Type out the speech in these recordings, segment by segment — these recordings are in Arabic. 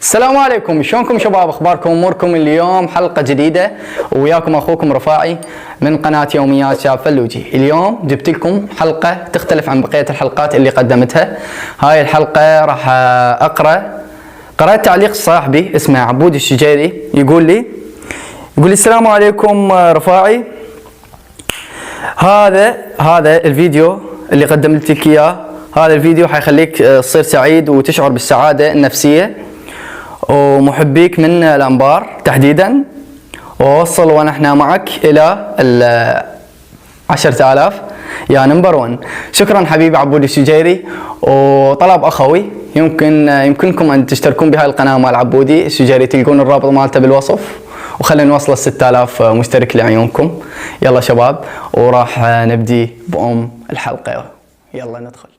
السلام عليكم، شلونكم شباب؟ اخباركم اموركم؟ اليوم حلقه جديده وياكم اخوكم رفاعي من قناه يوميات شاب فلوجي. اليوم جبت لكم حلقه تختلف عن بقيه الحلقات اللي قدمتها. هاي الحلقه راح قرأت تعليق صاحبي اسمه عبود الشجيري يقول لي السلام عليكم رفاعي، هذا الفيديو اللي قدمت لك اياه، هذا الفيديو حيخليك تصير سعيد وتشعر بالسعاده النفسيه ومحبيك من الأنبار تحديدا، ووصل ونحن معك إلى 10,000 يا نمبر 1. شكرا حبيبي عبود الشجيري. وطلب أخوي، يمكنكم أن تشتركون بهاي القناة مال عبودي الشجيري، تلقون الرابط مالته بالوصف، وخلينا نوصل 6,000 مشترك لعيونكم. يلا شباب، وراح نبدي بأم الحلقة، يلا ندخل.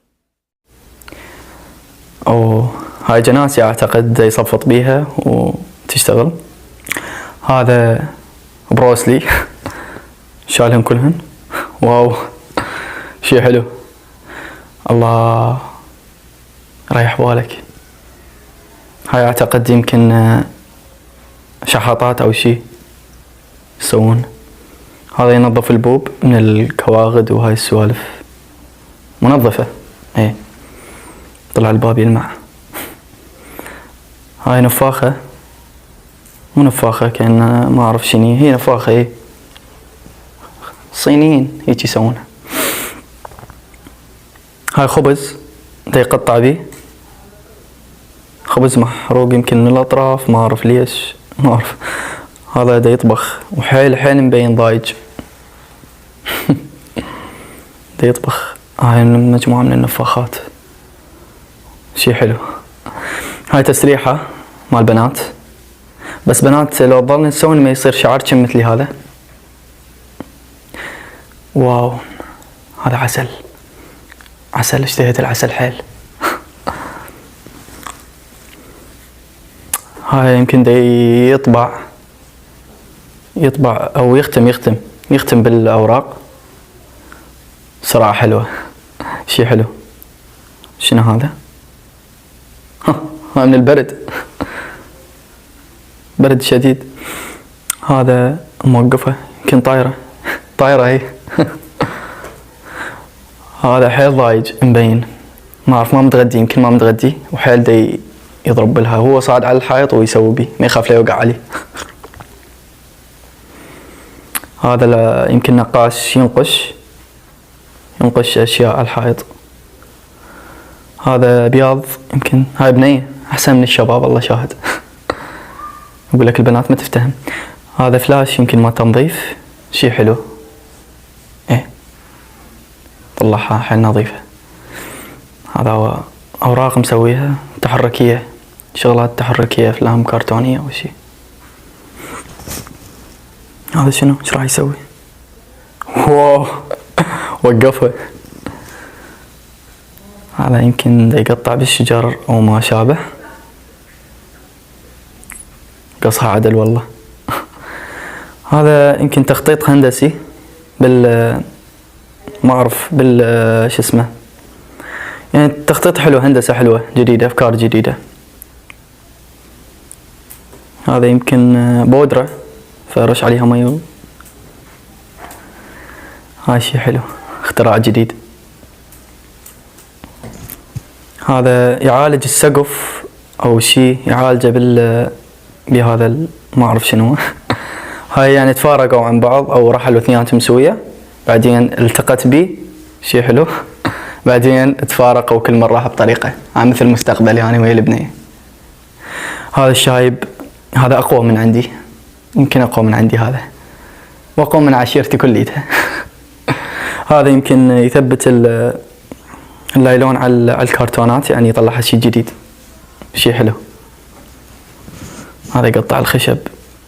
هاي جناسي اعتقد يصفط بيها وتشتغل. هذا بروسلي شالهم كلهن. واو شي حلو، الله ريح بالك. هاي اعتقد يمكن شحاطات او شي يسوون. هذا ينظف البوب من الكواغد وهاي السوالف، منظفة ايه. طلع الباب يلمع. هاي نفاخة، مو نفاخة، كأن ما أعرف شني هي، نفاخة ايه، صينيين هيك يسوونها. هاي خبز دا يقطع بيه، خبز محروق يمكن من الأطراف، ما أعرف ليش، ما أعرف. هذا دا يطبخ وحيل مبين ضايج. دا يطبخ. هاي مجموعة من النفاخات، شي حلو. هاي تسريحة مال بنات، بس بنات لو ضلنا نسوي ما يصير شعر كم مثلي هذا. واو هذا عسل، اشتهيت العسل حيل. هاي يمكن دا يطبع او يختم بالاوراق. صراحة حلوة، شي حلو. شنو هذا؟ هاي من البرد، برد شديد. هذا موقفة يمكن طايرة هي. هذا حيل ضايج مبين، ما اعرف، ما متغدي وحيل دا يضرب بالها. هو صعد على الحائط ويسوي بيه، ما يخاف لا يوقع عليه. هذا يمكن نقاش ينقش اشياء على الحائط. هذا بياض، يمكن هاي بنية احسن من الشباب، الله شاهد. يقول لك البنات ما تفتهم. هذا فلاش يمكن ما تنظيف، شي حلو ايه، طلعها حيل نظيفة. هذا اوراق مسويها تحركية، شغلات تحركية، افلام كرتونية او شي. هذا شنو؟ ايش راح يسوي؟ واو وقفها. هذا يمكن دا يقطع بالشجر او ما شابه، قصها عدل والله. هذا يمكن تخطيط هندسي ما اعرف شو اسمه، يعني تخطيط حلو، هندسة حلوة جديدة، افكار جديدة. هذا يمكن بودرة فرش عليها مي. هاي شي حلو، اختراع جديد. هذا يعالج السقف او شي، يعالجه بهذا ما اعرف شنو. هاي يعني تفارقوا عن بعض او رحلوا اثنيناتهم سوية، بعدين التقت بي، شي حلو. بعدين تفارقوا كل مرة بطريقة، مثل المستقبل يعني ويا البنية. هذا الشايب، هذا اقوى من عندي، يمكن اقوى من عندي هذا، واقوى من عشيرتي كليتها. هذا يمكن يثبت اللايلون على الكرتونات، يعني يطلعها شي جديد، شي حلو. هذا يقطع الخشب.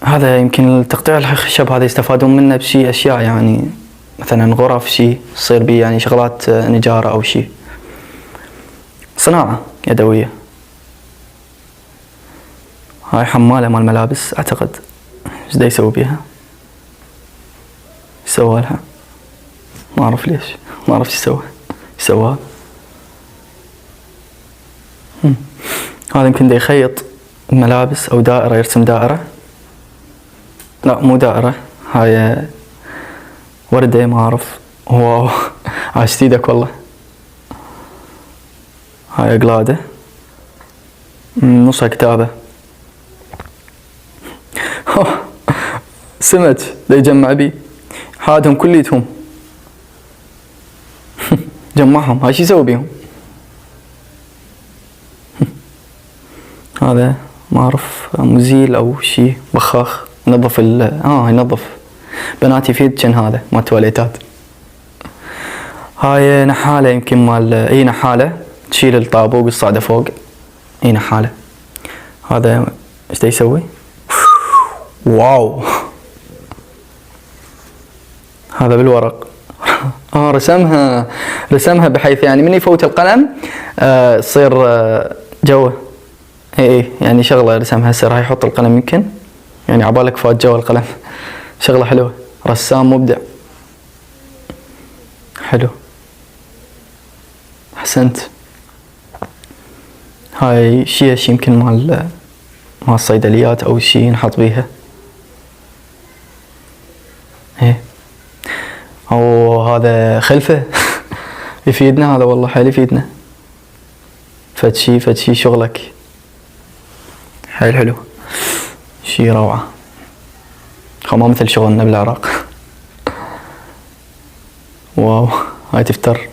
هذا يمكن تقطيع الخشب هذا يستفادون منه بشي اشياء، يعني مثلا غرف شي تصير بيه، يعني شغلات نجارة او شي، صناعة يدوية. هاي حمالة مال ملابس اعتقد، ايش دا يسوي بيها؟ يسوى لها ما اعرف ليش، ما اعرف ايش يسوى. هذا يمكن دا يخيط ملابس أو دائرة، يرسم دائرة. لا مو دائرة، هاي وردة ما أعرف. واو عاشت ايدك والله. هاي قلادة نصها كتابة. سمك دا يجمع بي، حادهم كليتهم. جمعهم، هاي شي يسوي بيهم؟ هذا ما أعرف، مزيل أو شي، بخاخ ينظف ينظف بناتي فيد كان هذا مال تواليتات. هاي نحالة يمكن مال اي نحالة تشيل الطابوق والصعدة فوق، اي نحالة. هذا ايش دا يسوي؟ واو هذا بالورق. رسمها بحيث يعني من يفوت القلم تصير جوه. اي يعني شغله رسمها هسه راح يحط القلم يمكن، يعني عبالك فات جوا القلم. شغله حلوه، رسام مبدع. حلو، احسنت. هاي شيش يمكن مال الصيدليات او شي ينحط بيها. ايه او هذا خلفه. يفيدنا هذا والله، حيل يفيدنا. فد شي شغلك حيل حلو، شي روعة. ما مثل شغلنا بالعراق. واو هاي تفتر.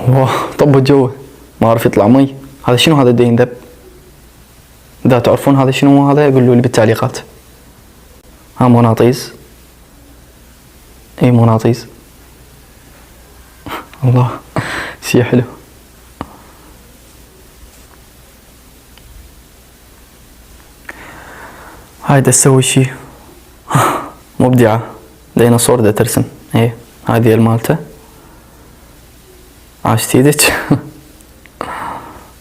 واو طبت جوه، ما اعرف يطلع مي. هذا شنو هذا دا يندب؟ اذا تعرفون هذا شنو هذا قولوا لي بالتعليقات. ها مغناطيس، اي مغناطيس. الله شي حلو. هاي دا تسوي شي مبدعة. ديناصور دا ترسم، ايه هذه مالته. عاشت ايدك.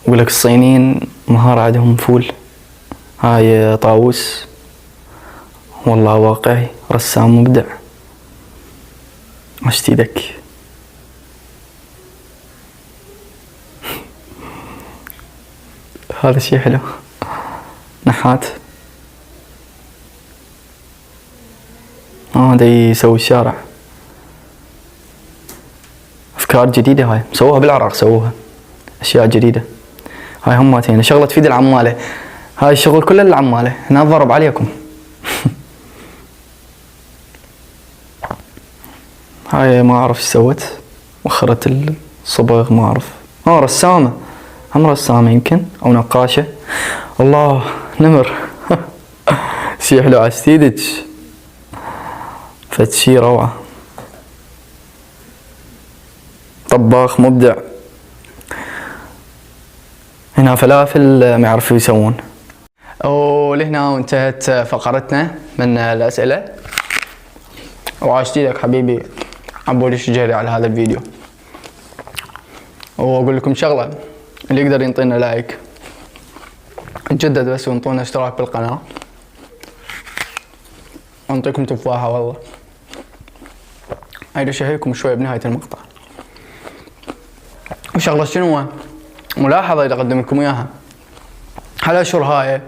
يقولك الصينيين مهارة عندهم فول. هاي طاووس، والله واقعي، رسام مبدع. عاشت ايدك. هذا شي حلو، نحات. دا يسوي الشارع. افكار جديدة هاي سووها بالعراق، سووها اشياء جديدة. هاي هماتين شغلة تفيد العمالة. هاي الشغل كله للعمالة، هنا ضرب عليكم. هاي ما اعرف ايش سوت، وخرت الصبغ ما اعرف. رسامة، هم رسامة يمكن او نقاشة. الله نمر. شي حلو، عاشت ايدك. فد شي روعة. طباخ مبدع. هنا فلافل ما يعرفوا يسوون. ولهنا وانتهت فقرتنا من الأسئلة. وعاشت ايدك حبيبي عبولي الشجيري على هذا الفيديو. واقول لكم شغلة، اللي يقدر ينطينا لايك نجدد بس، وانطونا اشتراك بالقناة، وانطيكم تفاحة والله. هيدا شهيكم شوي بنهاية المقطع. وشغلة شنو ملاحظة إذا أقدم لكم إياها، هالأشهر هاي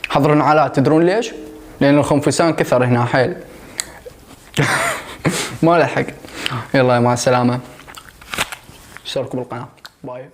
حظر انعالات. تدرون ليش؟ لأن الخنفسان كثر هنا حيل. ما لحق. يلا مع السلامة، اشتركوا بالقناة. باي.